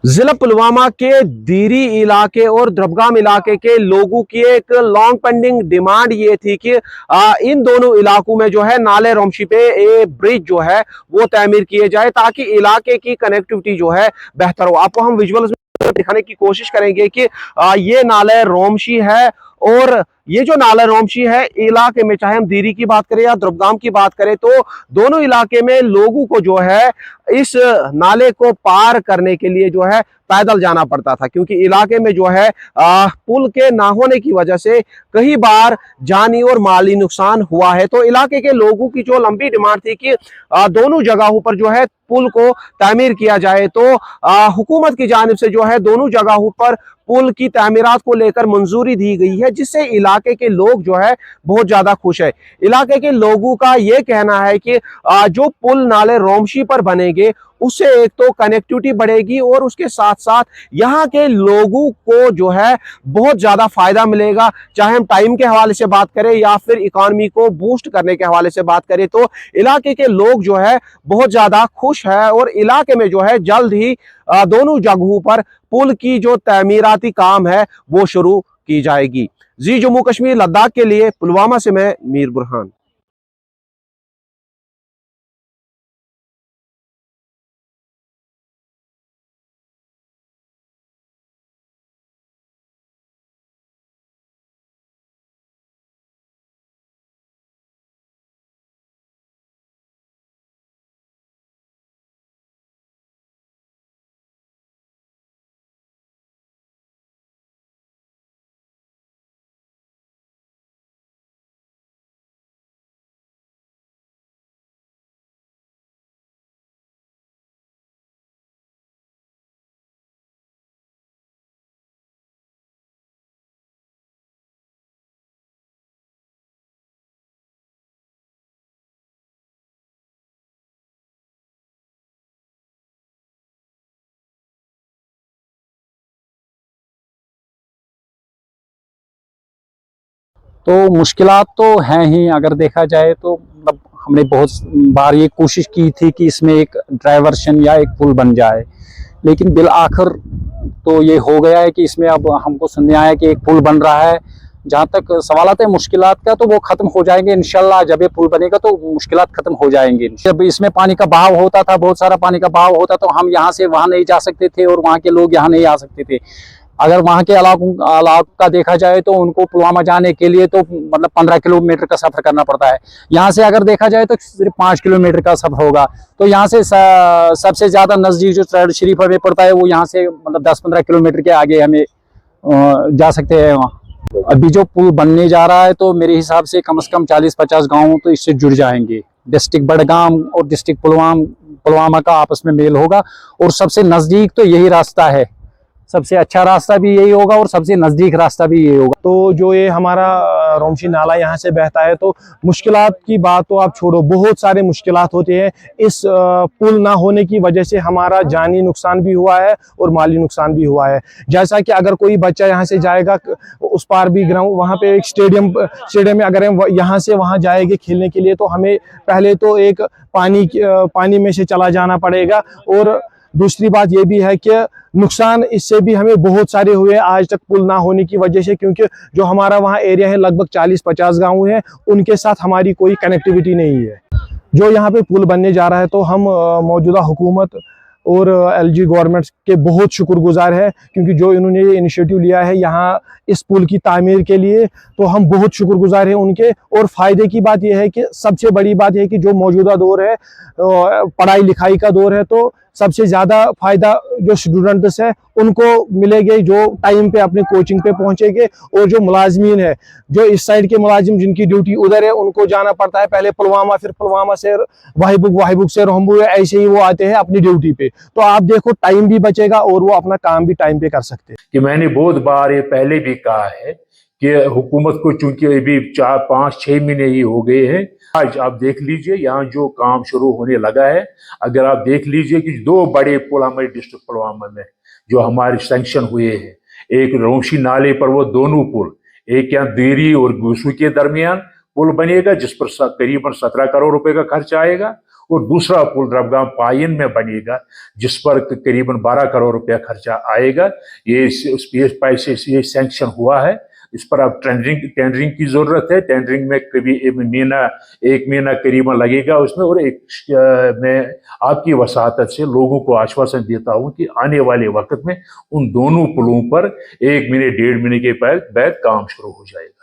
जिला पुलवामा के दीरी इलाके और द्रबगाम इलाके के लोगों की एक लॉन्ग पेंडिंग डिमांड ये थी कि इन दोनों इलाकों में जो है नाले रोमशी पे ए ब्रिज जो है वो तामीर किए जाए ताकि इलाके की कनेक्टिविटी जो है बेहतर हो। आपको हम विजुअल्स में दिखाने की कोशिश करेंगे कि ये नाले रोमशी है और ये जो नाला रोमशी है इलाके में, चाहे हम दीरी की बात करें या द्रबगाम की बात करें, तो दोनों इलाके में लोगों को जो है इस नाले को पार करने के लिए जो है पैदल जाना पड़ता था, क्योंकि इलाके में जो है पुल के ना होने की वजह से कई बार जानी और माली नुकसान हुआ है। तो इलाके के लोगों की जो लंबी डिमांड थी कि दोनों जगहों पर जो है पुल को तामीर किया जाए, तो हुकूमत की जानिब से जो है दोनों जगहों पर पुल की तामीरात को लेकर मंजूरी दी गई है, जिससे इलाके के लोग जो है बहुत ज्यादा खुश है। इलाके के लोगों का यह कहना है कि जो पुल नाले रोमशी पर बनेंगे उससे एक तो कनेक्टिविटी बढ़ेगी और उसके साथ साथ यहाँ के लोगों को जो है बहुत ज्यादा फायदा मिलेगा। चाहे हम टाइम के हवाले से बात करें या फिर इकॉनमी को बूस्ट करने के हवाले से बात करें, तो इलाके के लोग जो है बहुत ज्यादा खुश है और इलाके में जो है जल्द ही दोनों जगहों पर पुल की जो तमीराती काम है वो शुरू की जाएगी। जी जम्मू कश्मीर लद्दाख के लिए पुलवामा से मैं मीर बुरहान। तो मुश्किलात तो हैं ही, अगर देखा जाए तो मतलब हमने बहुत बार ये कोशिश की थी कि इसमें एक डाइवर्शन या एक पुल बन जाए, लेकिन बिल आखिर तो ये हो गया है कि इसमें अब हमको सुनने आया कि एक पुल बन रहा है। जहाँ तक सवालात है मुश्किलात का, तो वो खत्म हो जाएंगे इंशाल्लाह। जब ये पुल बनेगा तो मुश्किलात खत्म हो जाएंगे। जब इसमें पानी का बहाव होता था, बहुत सारा पानी का बहाव होता, तो हम यहाँ से वहाँ नहीं जा सकते थे और वहाँ के लोग यहाँ नहीं आ सकते थे। अगर वहाँ के इलाकों का देखा जाए तो उनको पुलवामा जाने के लिए तो मतलब 15 किलोमीटर का सफर करना पड़ता है। यहाँ से अगर देखा जाए तो सिर्फ 5 किलोमीटर का सफर होगा। तो यहाँ से सबसे ज्यादा नजदीक जो ट्राइड शरीफ हमें पड़ता है वो यहाँ से मतलब 10-15 किलोमीटर के आगे हमें जा सकते हैं वहाँ। अभी जो पुल बनने जा रहा है तो मेरे हिसाब से कम 40-50 गाँव तो इससे जुड़ जाएंगे। डिस्ट्रिक्ट बडगाम और डिस्ट्रिक्ट पुलवामा का आपस में मेल होगा और सबसे नजदीक तो यही रास्ता है। सबसे अच्छा रास्ता भी यही होगा और सबसे नज़दीक रास्ता भी यही होगा। तो जो ये हमारा रोमशी नाला यहाँ से बहता है, तो मुश्किलात की बात तो आप छोड़ो, बहुत सारे मुश्किलात होते हैं। इस पुल ना होने की वजह से हमारा जानी नुकसान भी हुआ है और माली नुकसान भी हुआ है। जैसा कि अगर कोई बच्चा यहाँ से जाएगा उस पार भी ग्राउंड, वहाँ पे एक स्टेडियम में अगर हम यहाँ से वहाँ जाएंगे खेलने के लिए, तो हमें पहले तो एक पानी में से चला जाना पड़ेगा और दूसरी बात यह भी है कि नुकसान इससे भी हमें बहुत सारे हुए आज तक पुल ना होने की वजह से, क्योंकि जो हमारा वहाँ एरिया है लगभग 40-50 गांव हैं, उनके साथ हमारी कोई कनेक्टिविटी नहीं है। जो यहाँ पे पुल बनने जा रहा है, तो हम मौजूदा हुकूमत और एलजी गवर्नमेंट के बहुत शुक्रगुजार है, क्योंकि जो इन्होंने ये इनिशिएटिव लिया है यहाँ इस पुल की तामीर के लिए, तो हम बहुत शुक्रगुजार हैं उनके। और फ़ायदे की बात यह है कि सबसे बड़ी बात यह है कि जो मौजूदा दौर है पढ़ाई लिखाई का दौर है, तो सबसे ज़्यादा फ़ायदा जो स्टूडेंट्स है उनको मिलेंगे, जो टाइम पे अपने कोचिंग पे पहुँचेंगे। और जो मुलाजमीन है, जो इस साइड के मुलाजिम जिनकी ड्यूटी उधर है, उनको जाना पड़ता है पहले पुलवामा, फिर पुलवामा से वाहिबुक से रहम्बू, ऐसे ही वो आते हैं अपनी ड्यूटी पे। तो आप देखो टाइम भी बचेगा और वो अपना काम भी टाइम पे कर सकते हैं। कि मैंने बहुत बार ये पहले भी कहा है कि हुकूमत को चूंकि अभी 4-5-6 महीने ही हो गए हैं। आज आप देख लीजिए यहाँ जो काम शुरू होने लगा है। अगर आप देख लीजिए कि 2 बड़े पुल हमारे डिस्ट्रिक्ट पुलवामा में जो हमारे सैंक्शन हुए हैं, एक रोमशी नाले पर वो दोनों पुल, एक यहाँ देरी और गुसू के दरमियान पुल बनेगा जिस पर करीबन 17 करोड़ रुपए का खर्च आएगा। और दूसरा पुल द्रबगाम पायन में बनेगा जिस पर करीबन 12 करोड़ रुपया खर्चा आएगा। ये उस पैसे से ये सैंक्शन हुआ है। इस पर अब टेंडरिंग की जरूरत है। टेंडरिंग में कभी एक महीना करीबन लगेगा उसमें। और मैं आपकी वसाहत से लोगों को आश्वासन देता हूं कि आने वाले वक्त में उन दोनों पुलों पर 1 महीने 1.5 महीने के बाद काम शुरू हो जाएगा।